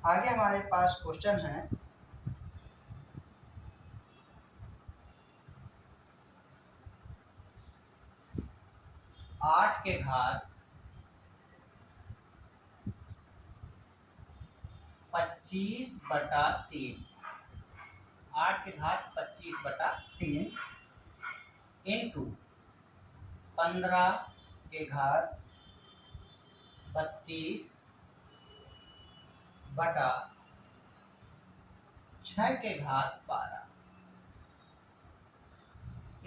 आगे हमारे पास क्वेश्चन है 8 के घात 25/3। 8 के घात 25/3 इंटू 15 के घात 32/6 के घात 12।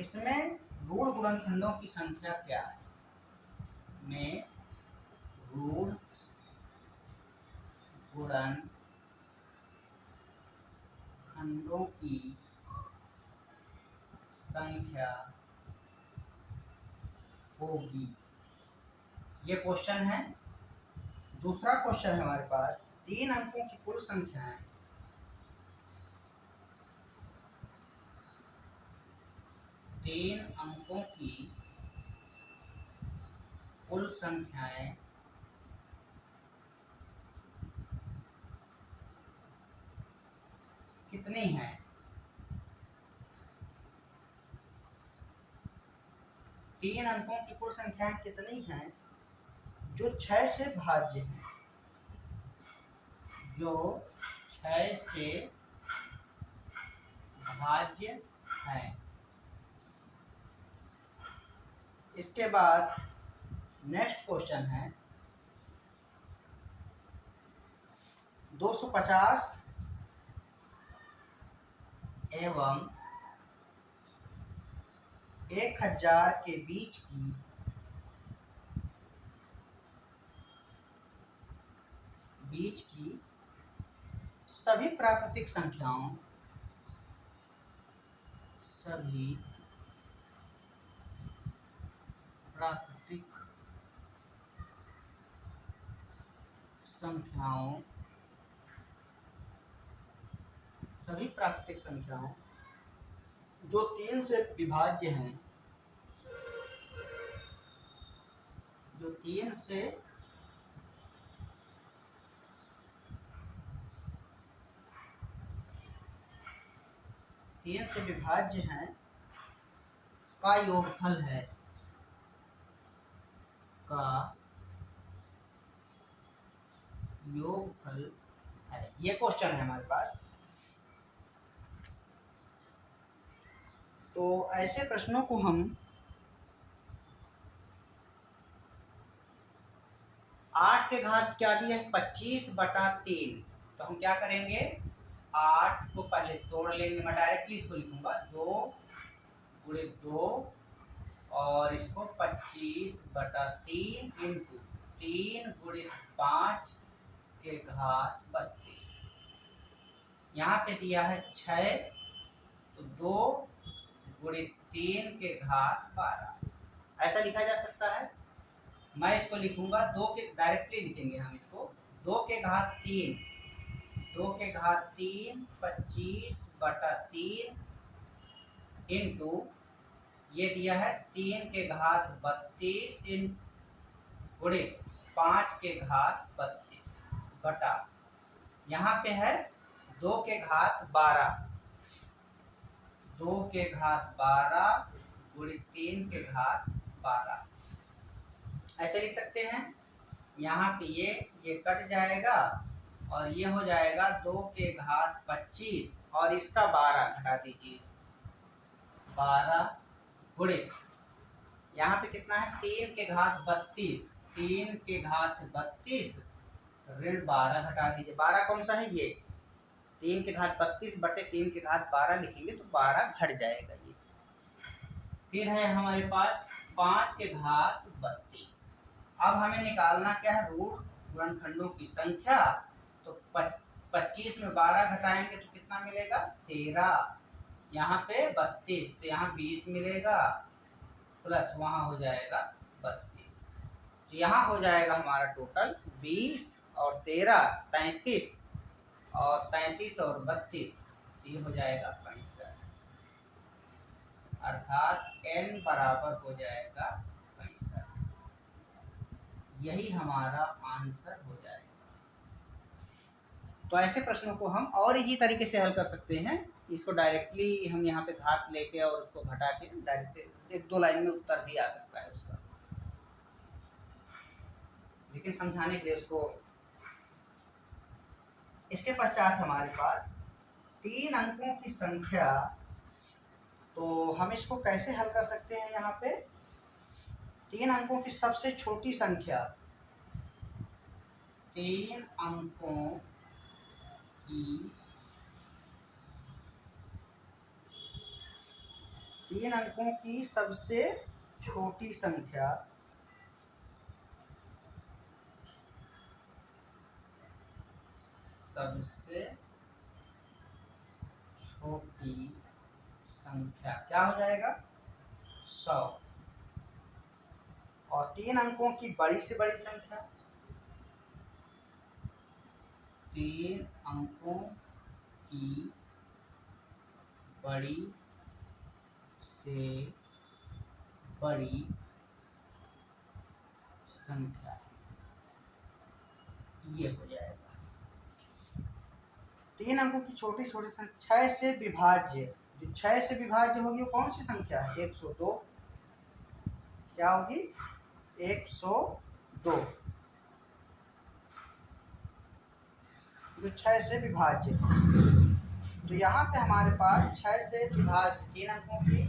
इसमें ऋण गुणनखंडों की संख्या क्या है? में ऋण गुणनखंडों की संख्या होगी। ये क्वेश्चन है। दूसरा क्वेश्चन है हमारे पास 3 अंकों की कुल संख्याएं 3 अंकों की कुल संख्याएं कितनी हैं? 3 अंकों की कुल संख्याएं कितनी हैं जो 6 से भाज्य हैं? जो 6 से भाज्य हैं। इसके बाद नेक्स्ट क्वेश्चन है 250 एवं 1000 के बीच की सभी प्राकृतिक संख्याओं सभी प्राकृतिक संख्याओं जो 3 से विभाज्य हैं, जो 3 से विभाज्य हैं का योगफल है। ये क्वेश्चन है हमारे पास। तो ऐसे प्रश्नों को हम 8 के घात क्या दिया है? 25/3। तो हम क्या करेंगे? 8 को पहले तोड़ लेंगे। मैं डायरेक्टली इसको लिखूंगा 2 और इसको 25/3 इंटू 3 × 5 के घात 32। यहाँ पे दिया है 6 तो 2 × 3 के घात 12। ऐसा लिखा जा सकता है। मैं इसको लिखूंगा 2 के डायरेक्टली लिखेंगे हम इसको 2 के घात 3 25/3 इंटू ये दिया है 3 के घात 32 गुणे 5 के घात 32 बटा यहाँ पे है 2 के घात 12 गुणे 3 के घात 12। ऐसे लिख सकते हैं। यहाँ पे ये कट जाएगा और ये हो जाएगा 2 के घात 25 और इसका 12 घटा दीजिए 12 गुणे यहाँ पे कितना है 3 के घात 32 ऋण 12 घटा दीजिए। 12 कौन सा है? ये 3 के घात 32 बटे 3 के घात 12 लिखेंगे तो 12 घट जाएगा ये। फिर है हमारे पास 5 के घात 32। अब हमें निकालना क्या है? ऋण गुणनखंडों की संख्या। तो 25 में 12 घटाएंगे तो कितना मिलेगा? 13। यहाँ पे 32 तो यहाँ 20 मिलेगा प्लस वहाँ हो जाएगा 32। तो यहाँ हो जाएगा हमारा टोटल 20 और 13 33 और 32 और 32 ये हो जाएगा 65। अर्थात n बराबर हो जाएगा 65। यही हमारा आंसर हो जाएगा। तो ऐसे प्रश्नों को हम और इजी तरीके से हल कर सकते हैं। इसको डायरेक्टली हम यहाँ पे घात लेके और उसको घटा के डायरेक्ट एक दो लाइन में उत्तर भी आ सकता है उसका, लेकिन समझाने के लिए उसको। इसके पश्चात हमारे पास 3 अंकों की संख्या, तो हम इसको कैसे हल कर सकते हैं। यहाँ पे 3 अंकों की सबसे छोटी संख्या, 3 अंकों की 3 अंकों की सबसे छोटी संख्या सबसे छोटी संख्या क्या हो जाएगा 100, और 3 अंकों की बड़ी से बड़ी संख्या, 3 अंकों की बड़ी से बड़ी संख्या, ये हो जाएगा। 3 अंकों की छोटी छोटी संख्या 6 से विभाज्य, जो 6 से विभाज्य होगी वो कौन सी संख्या है 102, क्या होगी 102, जो 6 से विभाज्य। तो यहाँ पे हमारे पास 6 से विभाज्य 3 अंकों की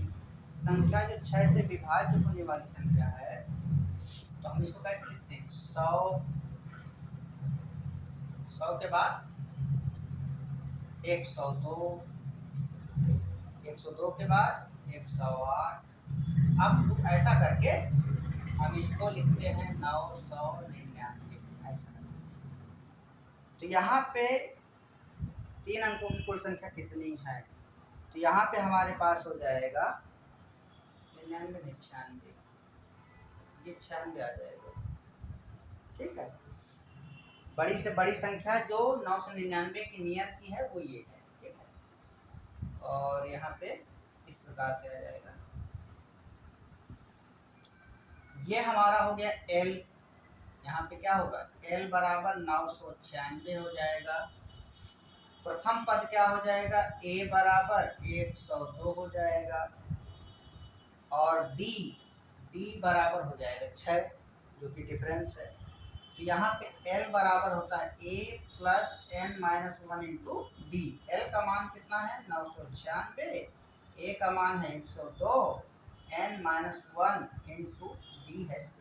संख्या जो 6 से विभाज्य होने वाली संख्या है, तो हम इसको कैसे लिखते हैं 100, 100 के बाद 102, 102 के बाद 108। अब ऐसा करके हम इसको लिखते हैं 999, ऐसा। तो यहाँ पे 3 अंकों की कुल संख्या कितनी है, तो यहाँ पे हमारे पास हो जाएगा 99 में 96, ये 96 आ जाएगा। ठीक है, बड़ी से बड़ी संख्या जो 999 की नियर की है वो ये है। ठीक है, और यहाँ पे इस प्रकार से आ जाएगा। ये हमारा हो गया L, यहाँ पे क्या होगा L बराबर 996 हो जाएगा। प्रथम पद क्या हो जाएगा A बराबर 102 हो जाएगा, और D बराबर हो जाएगा 6, जो कि डिफरेंस है। तो यहाँ पे L बराबर होता है A plus n minus 1 into D. L का मान कितना है 996, A का मान है 102, n माइनस 1 इंटू डी है 6।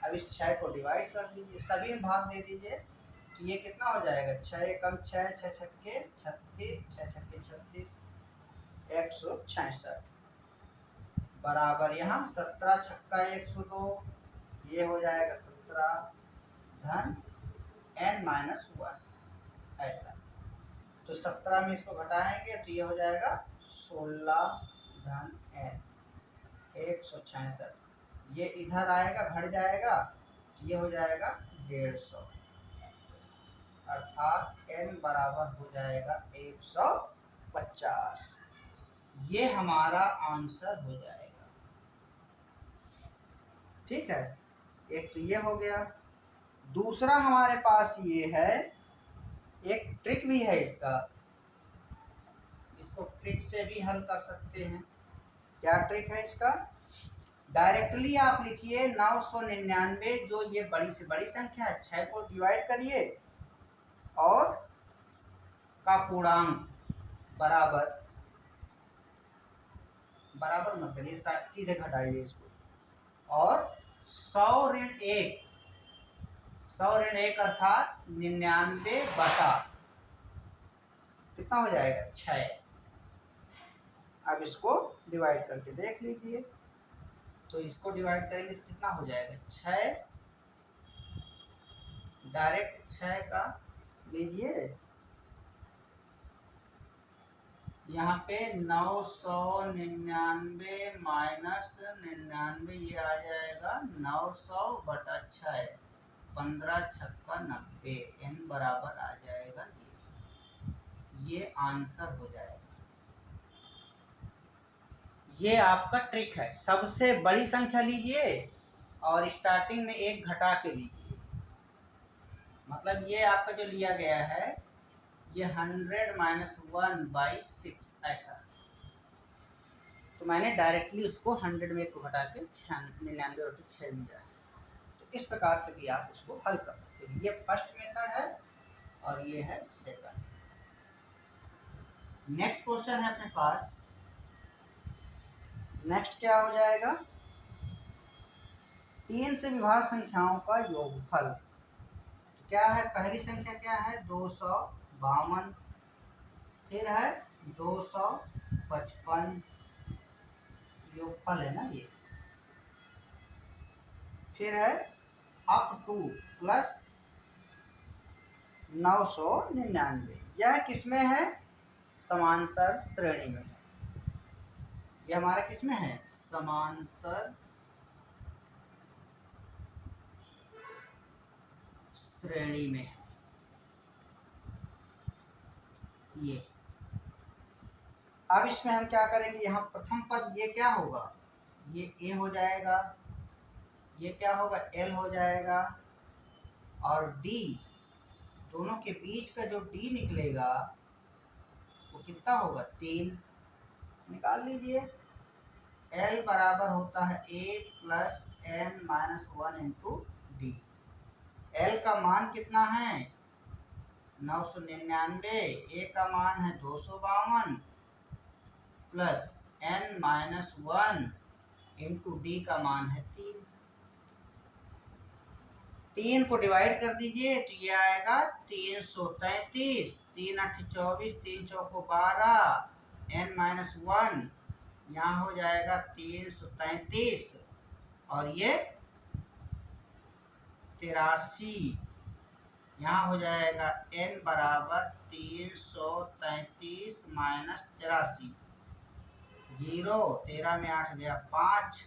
अब इस 6 को डिवाइड कर दीजिए, सभी में भाग दे दीजिए, तो ये कितना हो जाएगा 6 एकम 6, 6 छक्के 36, 6 छक्के 36, 166 बराबर यहाँ 17 छक्का 102, ये हो जाएगा 17 धन n माइनस 1, ऐसा। तो 17 में इसको घटाएंगे तो ये हो जाएगा 16 धन n, 166। ये इधर आएगा घट जाएगा, तो ये हो जाएगा 150, अर्थात n बराबर हो जाएगा 150। ये हमारा आंसर हो जाएगा। ठीक है, एक तो ये हो गया। दूसरा हमारे पास ये है, एक ट्रिक भी है इसका, इसको ट्रिक से भी हल कर सकते हैं। क्या ट्रिक है इसका, डायरेक्टली आप लिखिए 999, जो ये बड़ी से बड़ी संख्या है 6 को डिवाइड करिए और का पूर्णांक बराबर मत करिए, सीधे घटाइए इसको, और 100 ऋण 1, 100 ऋण 1 अर्थात 99 बटा कितना हो जाएगा 6। अब इसको डिवाइड करके देख लीजिए, तो इसको डिवाइड करेंगे तो कितना हो जाएगा 6, डायरेक्ट 6 का लीजिए, यहाँ पे 999 माइनस 99, ये आ जाएगा 900 बटा 6, 15 छक्का 90, n बराबर आ जाएगा ये आंसर हो जाएगा। ये आपका ट्रिक है, सबसे बड़ी संख्या लीजिए और स्टार्टिंग में 1 घटा के लीजिए, मतलब ये आपका जो लिया गया है ये 100 माइनस 1/6 ऐसा, तो मैंने डायरेक्टली उसको 100 में को घटा के 99/6 दिया है। तो इस प्रकार से भी आप उसको हल कर सकते हैं। ये फर्स्ट मेथड है और ये है सेकंड। नेक्स्ट क्वेश्चन है अपने पास, नेक्स्ट क्या हो जाएगा, 3 से विभाज्य संख्याओं का योगफल। तो क्या है, पहली संख्या क्या है 252, फिर है 255, योगफल है ना ये, फिर है अप टू प्लस 999। यह किसमें है, समांतर श्रेणी में है। यह हमारा किसमें है, समांतर श्रेणी में है। ये अब इसमें हम क्या करेंगे, यहाँ प्रथम पद ये क्या होगा, ये ए हो जाएगा, ये क्या होगा एल हो जाएगा, और डी, दोनों के बीच का जो डी निकलेगा वो कितना होगा 3, निकाल लीजिए। एल बराबर होता है A plus N minus 1 into D. L का मान कितना है 999, ए का मान है 252 plus N minus 1 into D का मान है 3। 3 को डिवाइड कर दीजिए तो ये आएगा 333, 3 8 24, 3 चौको 12, एन माइनस 1 यहाँ हो जाएगा 333, और ये 83 यहाँ हो जाएगा n बराबर 333 माइनस 83, 0, 13 में 8 गया 5,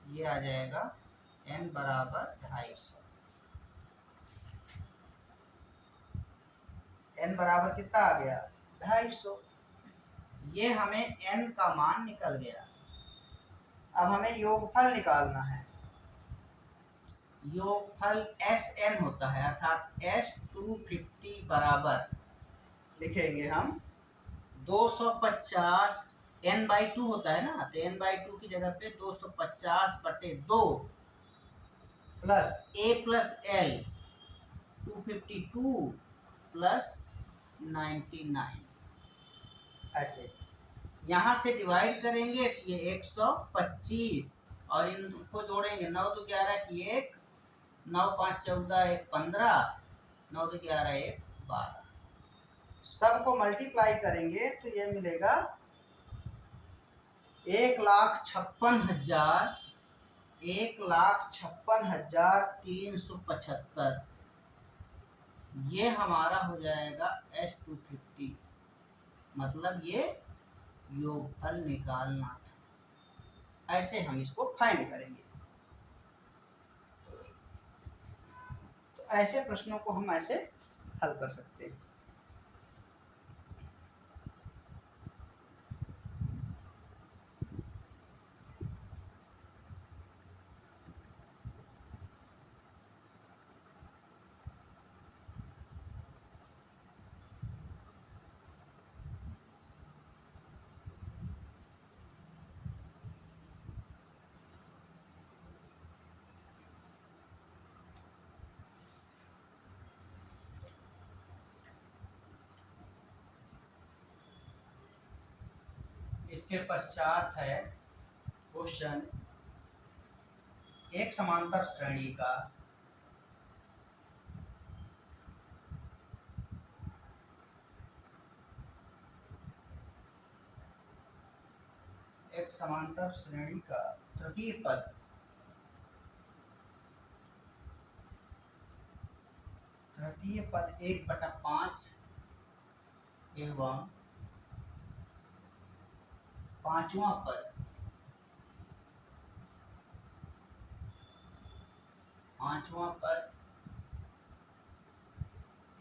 ये आ जाएगा n बराबर 250। n बराबर कितना आ गया 250। ये हमें n का मान निकल गया। अब हमें योगफल निकालना है। योगफल Sn होता है, अर्थात S250 बराबर लिखेंगे हम 250, n/2 होता है ना, तो n/2 की जगह पे 250/2 plus a plus l 252 plus 99, ऐसे यहाँ से डिवाइड करेंगे तो ये 125, और इनको जोड़ेंगे 9 2 11 की 1, 9 5 14 1 15, 9 2 11 1 12, सबको मल्टीप्लाई करेंगे तो ये मिलेगा 1,56,000, 1,56,375। ये हमारा हो जाएगा S250, मतलब ये योगफल निकालना था। ऐसे हम इसको फाइंड करेंगे। तो ऐसे प्रश्नों को हम ऐसे हल कर सकते हैं। इसके पश्चात है क्वेश्चन, एक समांतर श्रेणी का तृतीय पद तृतीय पद 1/5 एवं पांचवा पद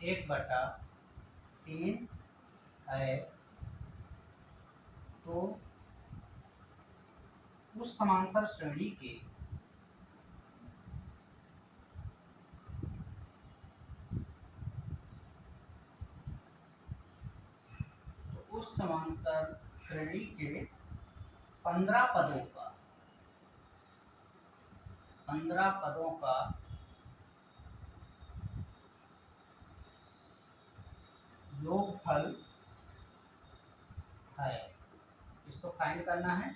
1/3 है, तो उस समांतर श्रेणी के उस समांतर श्रेणी के 15 पदों का योगफल है। इसको फाइंड करना है।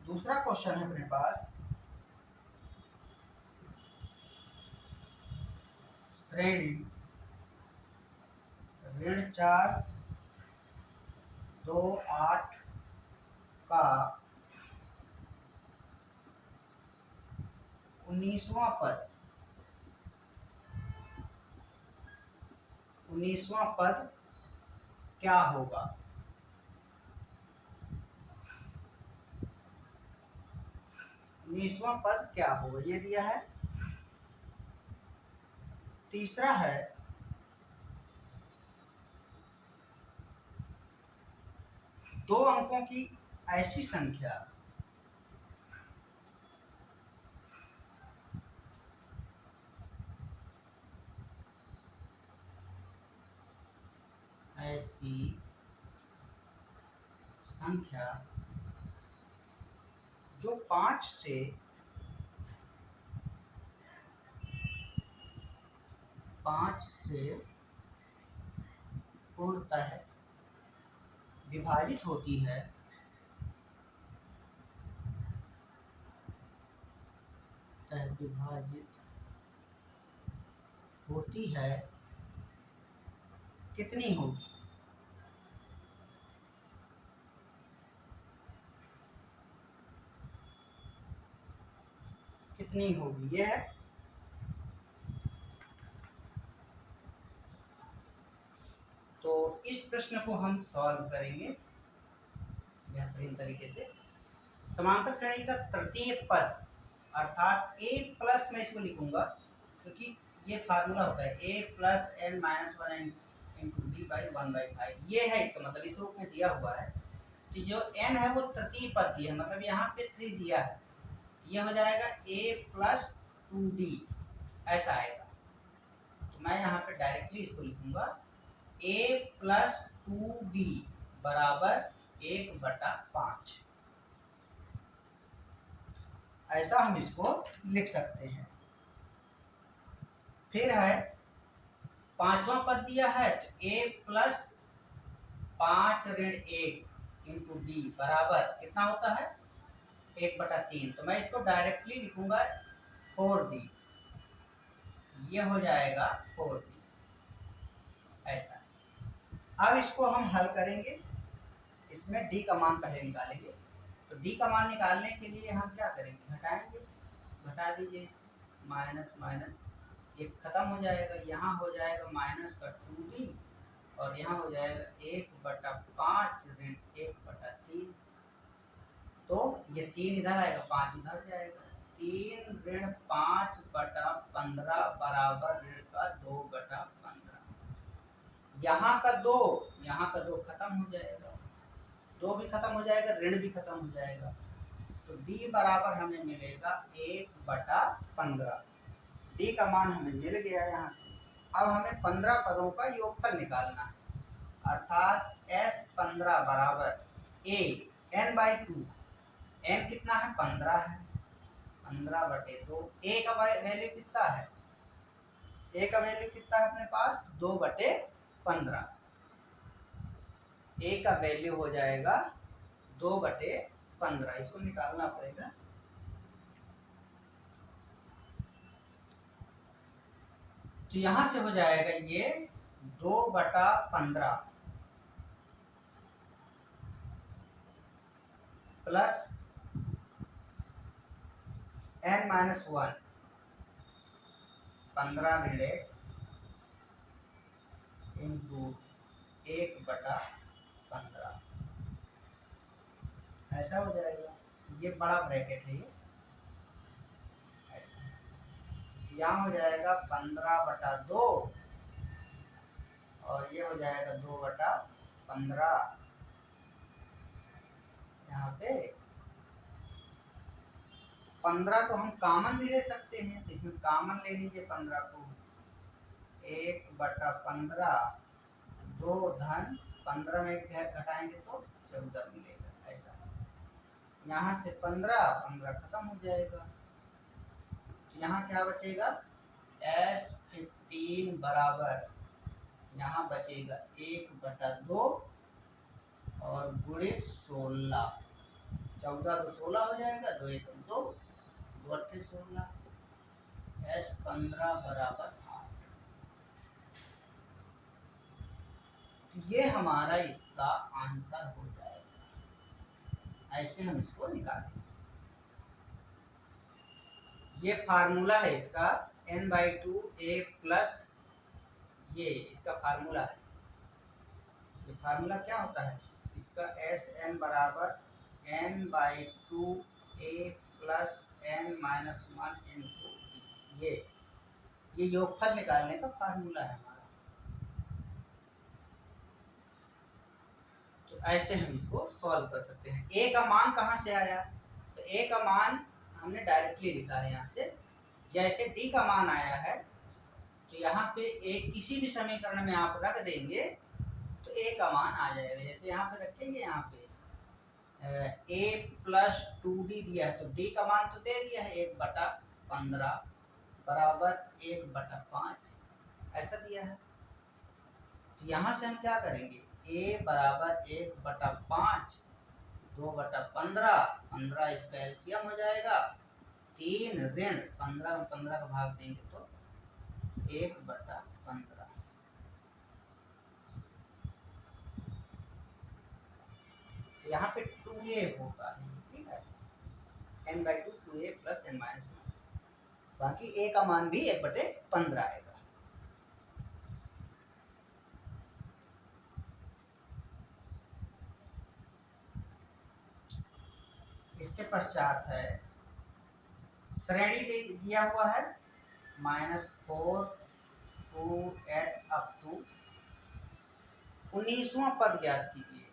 दूसरा क्वेश्चन है अपने पास, श्रेणी ऋण 4 2 8 का 19वां पद क्या होगा? उन्नीसवां पद क्या होगा, ये दिया है। तीसरा है, दो अंकों की ऐसी संख्या जो 5 से पूर्णतः विभाजित होती है, कितनी होगी? कितनी होगी, ये है। तो इस प्रश्न को हम सॉल्व करेंगे बेहतरीन तरीके से। समांतर श्रेणी का तृतीय पद अर्थात a प्लस, मैं इसको लिखूंगा क्योंकि ये फार्मूला होता है a plus n minus 1 into D by 1/5। ये है इसका मतलब, इस रूप में दिया हुआ है कि जो n है वो तृतीय पद दिया है, मतलब यहाँ पे 3 दिया है, ये हो जाएगा a प्लस 2d, ऐसा आएगा। तो मैं यहाँ पे डायरेक्टली इसको लिखूंगा a प्लस 2d बराबर 1/5, ऐसा हम इसको लिख सकते हैं। फिर है पांचवा पद दिया है, तो a प्लस 5 ऋण 1 इंटू डी बराबर कितना होता है 1/3। तो मैं इसको डायरेक्टली लिखूंगा 4d, ये हो जाएगा 4d, ऐसा। अब इसको हम हल करेंगे, इसमें d का मान पहले निकालेंगे। तो d का मान निकालने के लिए हम क्या करेंगे, घटाएंगे, घटा दीजिए, माइनस माइनस ये खत्म हो जाएगा, यहाँ हो जाएगा माइनस का 2d और यहाँ हो जाएगा 1/5 ऋण 1/3। तो ये 3 इधर आएगा, 5 उधर जाएगा, 3 ऋण 5/15 बराबर ऋण का 2/15। यहाँ का 2 खत्म हो जाएगा, 2 भी खत्म हो जाएगा, ऋण भी खत्म हो जाएगा। तो d बराबर हमें मिलेगा 1/15। d का मान हमें मिल गया यहाँ से। अब हमें 15 पदों का योगफल निकालना है, अर्थात S15 बराबर a n/2। n कितना है, 15 है, 15/2। a का वैल्यू कितना है, a का वैल्यू कितना है अपने पास 2/15। a का वैल्यू हो जाएगा 2/15, इसको निकालना पड़ेगा। तो यहां से हो जाएगा ये 2/15 प्लस n-1 15 ऋण 1 इंटू 1/15, ऐसा हो जाएगा। ये बड़ा ब्रैकेट है, ये यहाँ हो जाएगा 15/2 और ये हो जाएगा 2/15। यहाँ पे 15 को हम कॉमन भी ले सकते हैं, तो इसमें कॉमन ले लीजिए 15 को, 1/15 2 धन 15 में एक घटाएंगे तो 14 मिलेगा। ऐसा यहाँ से 15 खत्म हो जाएगा, तो यहाँ क्या बचेगा, S15 बराबर यहाँ बचेगा 1/2 और गुणित 16, 14 तो 16 हो जाएगा, 2 1 2, 2 8 16, S15 बराबर 8। ये हमारा इसका आंसर हो जाएगा। ऐसे हम इसको निकालें। ये फार्मूला है इसका n/2 a प्लस, ये इसका फार्मूला है। ये फार्मूला क्या होता है इसका, Sn बराबर n/2 a plus n-1 into D. ये योगफल निकालने का फार्मूला है हमारा। तो ऐसे हम इसको सॉल्व कर सकते हैं। a का मान कहाँ से आया, तो a का मान हमने डायरेक्टली लिखा है यहाँ से। जैसे d का मान आया है तो यहाँ पे एक किसी भी समीकरण में आप रख देंगे तो a का मान आ जाएगा। जैसे यहाँ पे रखेंगे, यहाँ पे a प्लस 2d दिया है तो d का मान तो दे दिया है 1/15 बराबर 1/5 ऐसा दिया है। तो यहाँ से हम क्या करेंगे, a बराबर 1/5, 2/15, 15 इसका एलसीएम हो जाएगा, 3 ऋण 15 में 15 का भाग देंगे तो 1/15। तो यहाँ पे 2a होता है, ठीक है, n/2 2a प्लस n-1। बाकी a का मान भी 1/15 आएगा। इसके पश्चात है श्रेणी दिया हुआ है -4 to 8 अप टू 19वां पद ज्ञात कीजिए।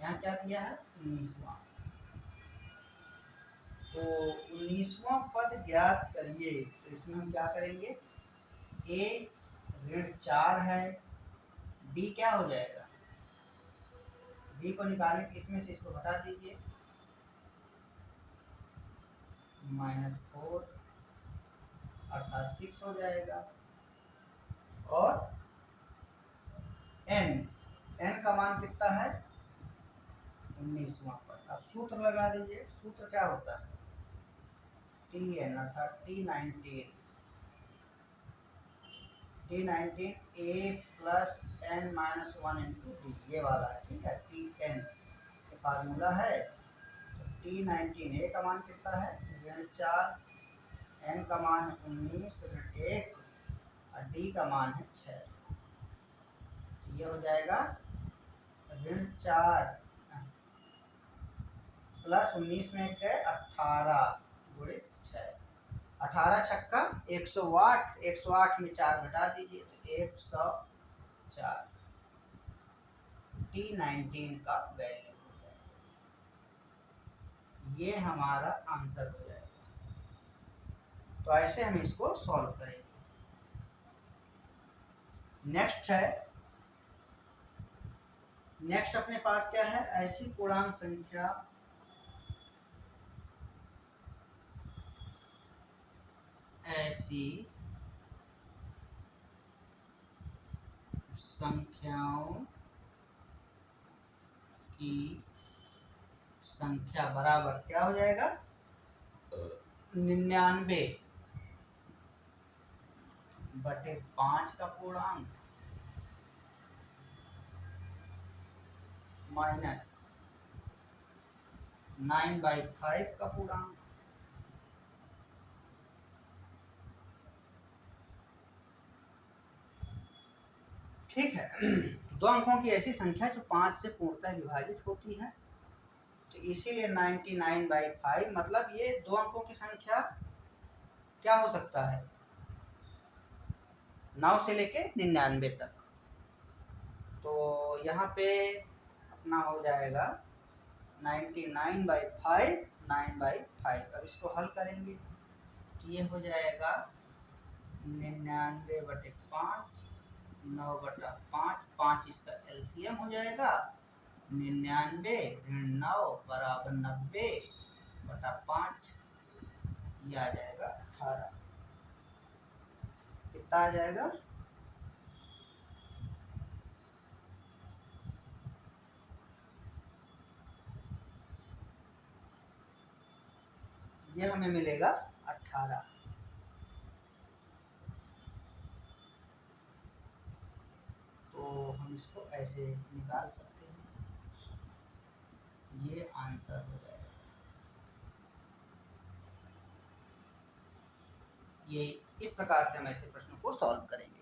यहाँ क्या दिया है 19वां, तो 19वां पद ज्ञात करिए। तो इसमें हम क्या करेंगे, a ऋण 4 है, d क्या हो जाएगा, d को निकालने इसमें से इसको हटा दीजिए, -4 अर्थात 6 हो जाएगा, और n का मान कितना है 19वां पर। अब सूत्र लगा दीजिए, सूत्र क्या होता है Tn अर्थात T19 a plus n-1 into D, ये वाला है, ठीक है, Tn ये फार्मूला है। तो T19 a का मान कितना है ऋण 4, n का मान है 19 ऋण 1 और d का मान है 6। ये हो जाएगा ऋण 4 प्लस 19 में 18 गुणित 6, 18 छक्का 108, 108 में 4 घटा दीजिए तो 104 T19 का वैल्यू हो जाएगा। ये हमारा आंसर हो जाएगा। तो ऐसे हम इसको सॉल्व करेंगे। नेक्स्ट अपने पास क्या है, ऐसी पूर्णांक संख्या संख्याओं की संख्या बराबर क्या हो जाएगा 99/5 का पूर्णांक माइनस 9/5 का पूर्णांक। ठीक है, दो अंकों की ऐसी संख्या जो 5 से पूर्णतः विभाजित होती है, तो इसीलिए 99/5 मतलब ये दो अंकों की संख्या क्या हो सकता है 9 से लेके 99 तक। तो यहाँ पे अपना हो जाएगा 99/5 9/5। अब इसको हल करेंगे तो ये हो जाएगा 99/5 9/5, 5 इसका एलसीएम हो जाएगा 99 ऋण 9 बराबर 90/5, ये आ जाएगा 18। कितना आ जाएगा? ये हमें मिलेगा 18। तो हम इसको ऐसे निकाल सकते हैं, ये आंसर हो जाएगा। ये इस प्रकार से हम ऐसे प्रश्नों को सॉल्व करेंगे।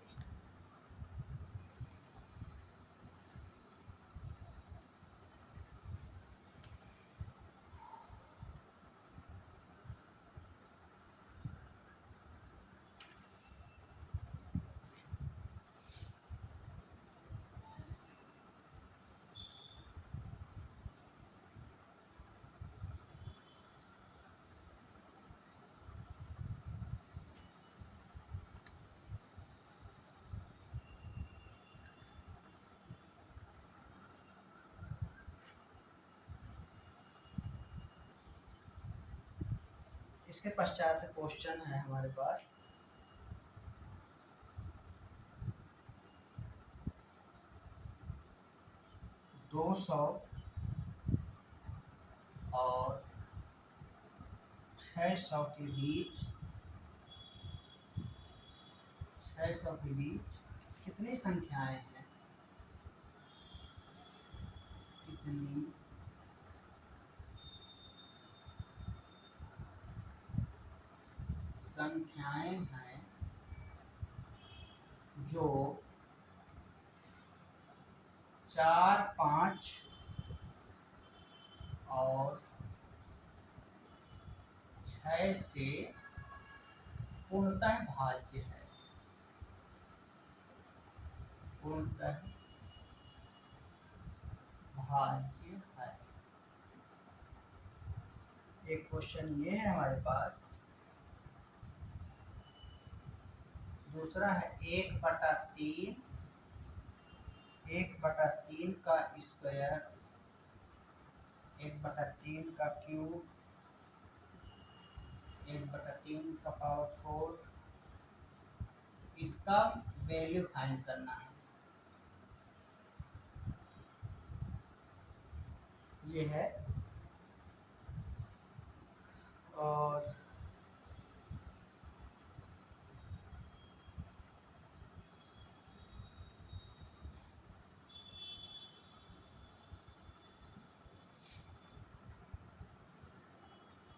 इसके पश्चात क्वेश्चन है हमारे पास, दो 200 और 600 के बीच, 600 के बीच कितनी संख्याएं हैं? कितनी संख्याएं हैं जो 4, 5 और 6 से पूर्णतः भाज्य है? पूर्णतः भाज्य है। एक क्वेश्चन ये है हमारे पास। दूसरा है 1/3, 1/3 का स्क्वायर, 1/3 का क्यूब, 1/3 का पावर 4, इसका वैल्यू फाइंड करना है। ये है, और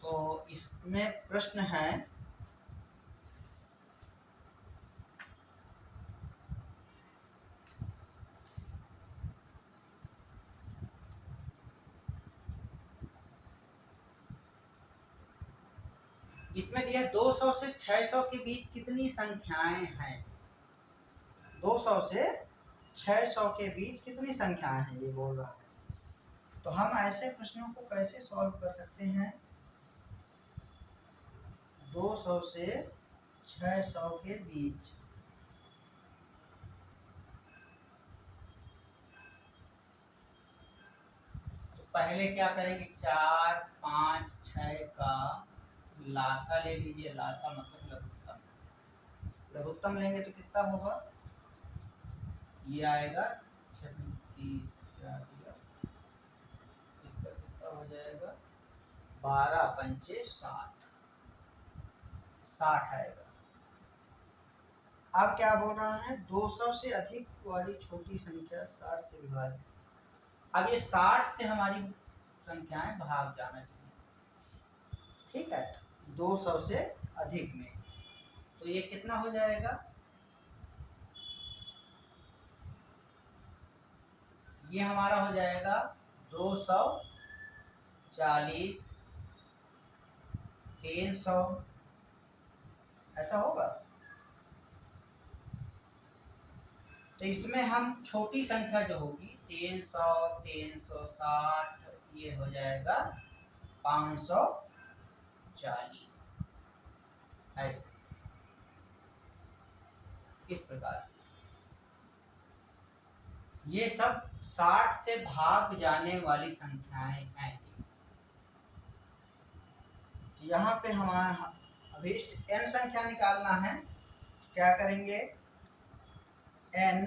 तो इसमें प्रश्न है इसमें दिया 200 से 600 के बीच कितनी संख्याएं हैं? 200 से 600 के बीच कितनी संख्याएं हैं, ये बोल रहा है। तो हम ऐसे प्रश्नों को कैसे सॉल्व कर सकते हैं? 200 से 600 के बीच, तो पहले क्या करेंगे, 4, 5, 6 का लासा ले लीजिए। लासा मतलब लघुत्तम। लघुत्तम लेंगे तो कितना होगा? ये आएगा 36, इसका कितना हो जाएगा? 12×5 = 60, 60 आएगा। अब क्या बोल रहा है? 200 से अधिक वाली छोटी संख्या 60 से विभाजित। अब ये 60 से हमारी संख्याएं भाग जाना चाहिए, ठीक है, 200 से अधिक में। तो ये कितना हो जाएगा? ये हमारा हो जाएगा 240, 300, ऐसा होगा। तो इसमें हम छोटी संख्या जो होगी 300, 360, ये हो जाएगा 540, ऐसे, इस प्रकार से। ये सब 60 से भाग जाने वाली संख्याएं हैं। यहाँ पे हमारा अभिष्ट n संख्या निकालना है। क्या करेंगे, n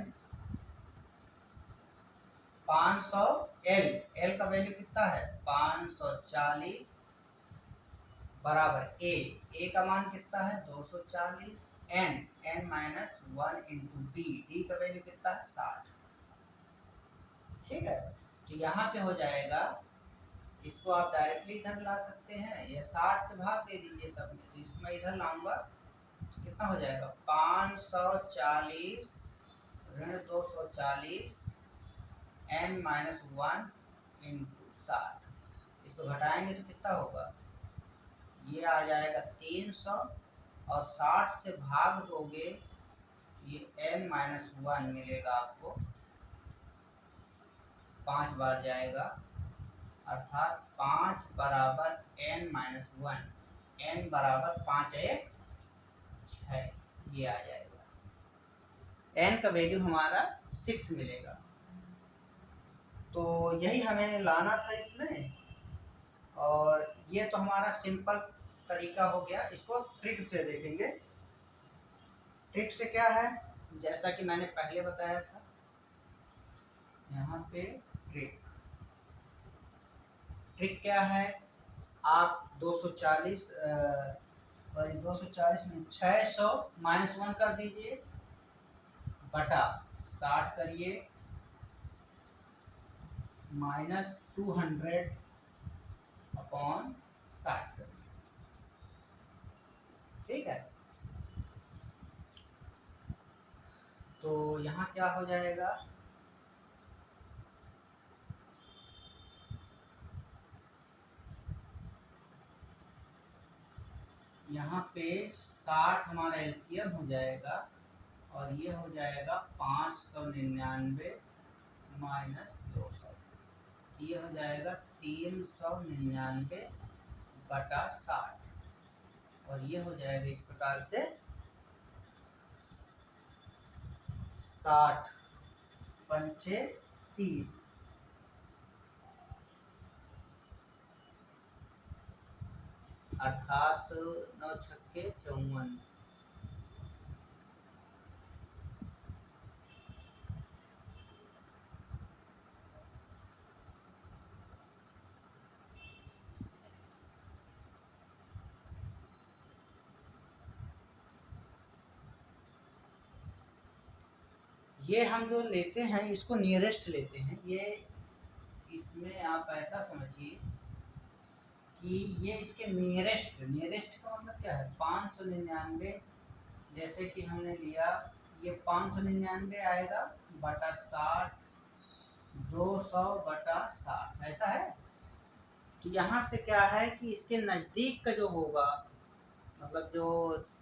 500, l का वैल्यू कितना है 540 बराबर a का मान कितना है 240, n माइनस 1 इंटू d का वैल्यू कितना है 60। ठीक है, तो यहाँ पे हो जाएगा, इसको आप डायरेक्टली इधर ला सकते हैं, ये 60 से भाग दे दीजिए सब में, तो इसको मैं इधर लाऊंगा तो कितना हो जाएगा 540 ऋण 240 n माइनस 1 इंटू 60। इसको घटाएंगे तो कितना होगा, ये आ जाएगा 300 और 60 से भाग दोगे ये n माइनस 1 मिलेगा आपको, 5 बार जाएगा, अर्थात 5 बराबर n माइनस 1, n बराबर 5 1 6, ये आ जाएगा। n का वैल्यू हमारा 6 मिलेगा। तो यही हमें लाना था इसमें, और ये तो हमारा सिंपल तरीका हो गया। इसको ट्रिक से देखेंगे। ट्रिक से क्या है, जैसा कि मैंने पहले बताया था, यहाँ पे ट्रिक क्या है, आप 240 और 240 में 600 माइनस 1 कर दीजिए, बटा 60 करिए, माइनस 200 अपॉन 60 करिए। ठीक है, तो यहाँ क्या हो जाएगा, यहाँ पे 60 हमारा एलसीएम हो जाएगा, और ये हो जाएगा 599 माइनस 200, ये हो जाएगा 399 बटा 60, और ये हो जाएगा इस प्रकार से 60 पंचे 30, अर्थात 9 छक्के 54। ये हम जो लेते हैं इसको नियरेस्ट लेते हैं। ये इसमें आप ऐसा समझिए कि ये इसके नियरेस्ट का मतलब क्या है 599, जैसे कि हमने लिया ये 599 आएगा बटा 60, 200 बटा 60, ऐसा है। तो यहाँ से क्या है कि इसके नज़दीक का जो होगा, मतलब जो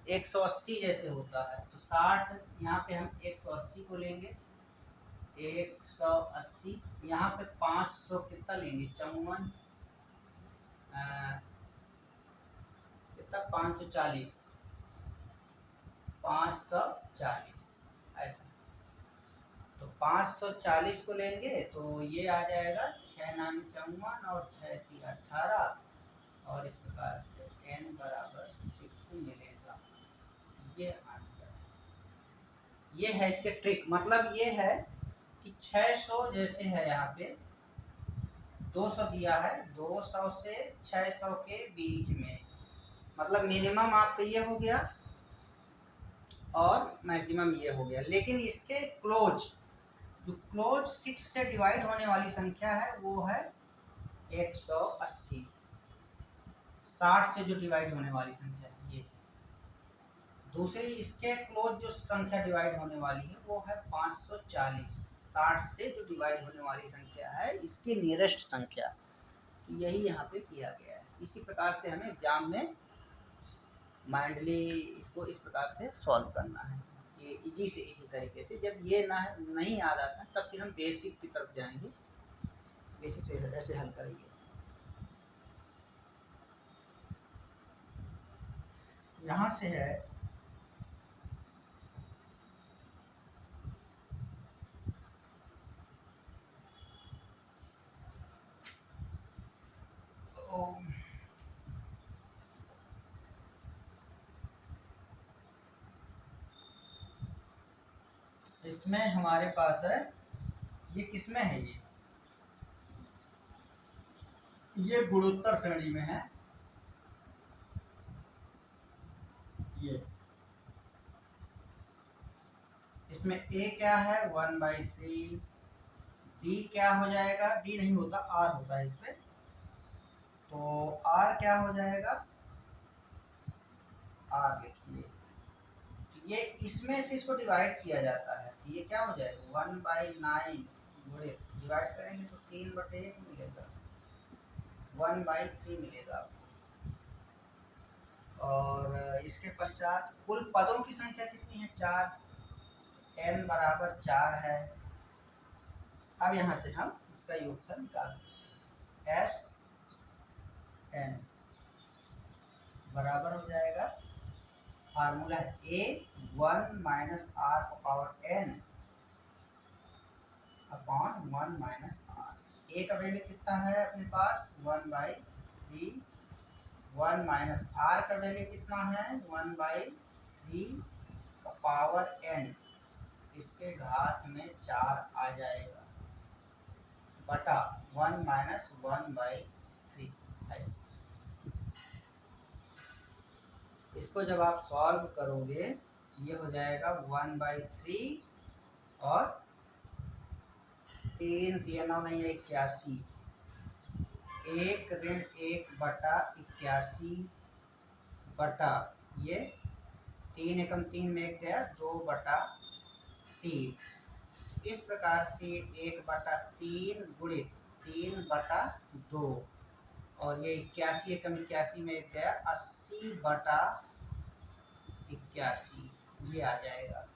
180 जैसे होता है, तो 60 यहाँ पे हम 180 को लेंगे, 180 यहाँ पे 500 कितना लेंगे 54, कितना 540, 540 ऐसा। तो 540 को लेंगे तो ये आ जाएगा 6 नाम 54 और 6 3 18, और इस प्रकार से n बराबर 6 मिलेगा। ये आंसर है। ये है इसके ट्रिक, मतलब ये है कि 600 जैसे है, यहाँ पे 200 दिया है, 200 से 600 के बीच में, मतलब मिनिमम आपका ये हो गया और मैक्सिमम ये हो गया। लेकिन इसके क्लोज, जो क्लोज 6 से डिवाइड होने वाली संख्या है वो है 180, 60 से जो डिवाइड होने वाली संख्या है ये। दूसरी इसके क्लोज जो संख्या डिवाइड होने वाली है वो है 540, 60 से जो डिवाइड होने वाली संख्या है इसकी नियरेस्ट संख्या। तो यही यहाँ पे किया गया है। इसी प्रकार से हमें एग्जाम में माइंडली इसको इस प्रकार से सॉल्व करना है, ये इजी से इजी तरीके से। जब ये ना नहीं याद आता तब फिर हम बेसिक की तरफ जाएंगे, बेसिक से ऐसे हल करेंगे। यहाँ से है इसमें हमारे पास है, ये किसमें है, ये गुणोत्तर श्रेणी में है। ये इसमें a क्या है 1/3, d क्या हो जाएगा, d नहीं होता r होता है इसमें, तो r क्या हो जाएगा, r लिखिए। तो ये इसमें से इसको डिवाइड किया जाता है, ये क्या हो जाएगा 1/9 गुणे डिवाइड करेंगे तो 3/1 मिलेगा, 1/3 मिलेगा आपको। और इसके पश्चात कुल पदों की संख्या कितनी है, 4, n बराबर 4 है। अब यहाँ से हम इसका योगफल निकाल सकते हैं, s n बराबर हो जाएगा, फार्मूला है a 1 माइनस r का power n upon 1 minus r। a का वैल्यू कितना है अपने पास 1/3, 1 माइनस r का वैल्यू कितना है 1/3 का पावर n, इसके घात में 4 आ जाएगा, बटा 1 माइनस 1/3 ऐसे। इसको जब आप सॉल्व करोगे ये हो जाएगा 1/3 और 3 3 9 नहीं 81, 1 ऋण 1/81 बटा ये 3 एकम 3 में 1 गया 2/3। इस प्रकार से 1/3 गुणित 3/2 और ये 81 एकम 81 में 1 गया 80/81, ये आ जाएगा।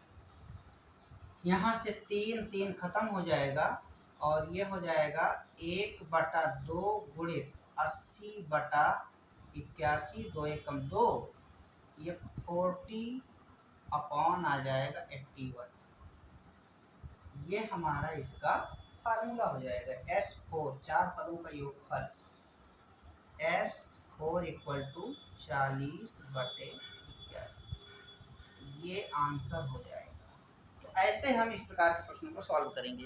यहाँ से 3 3 खत्म हो जाएगा और ये हो जाएगा 1/2 गुणित 80/81, 2 एकम 2, ये 40 अपॉन आ जाएगा 81। ये हमारा इसका फार्मूला हो जाएगा S4, 4 पदों का योगफल, S4 इक्वल टू 40/81, ये आंसर हो जाएगा। तो ऐसे हम इस प्रकार के प्रश्नों को सॉल्व करेंगे।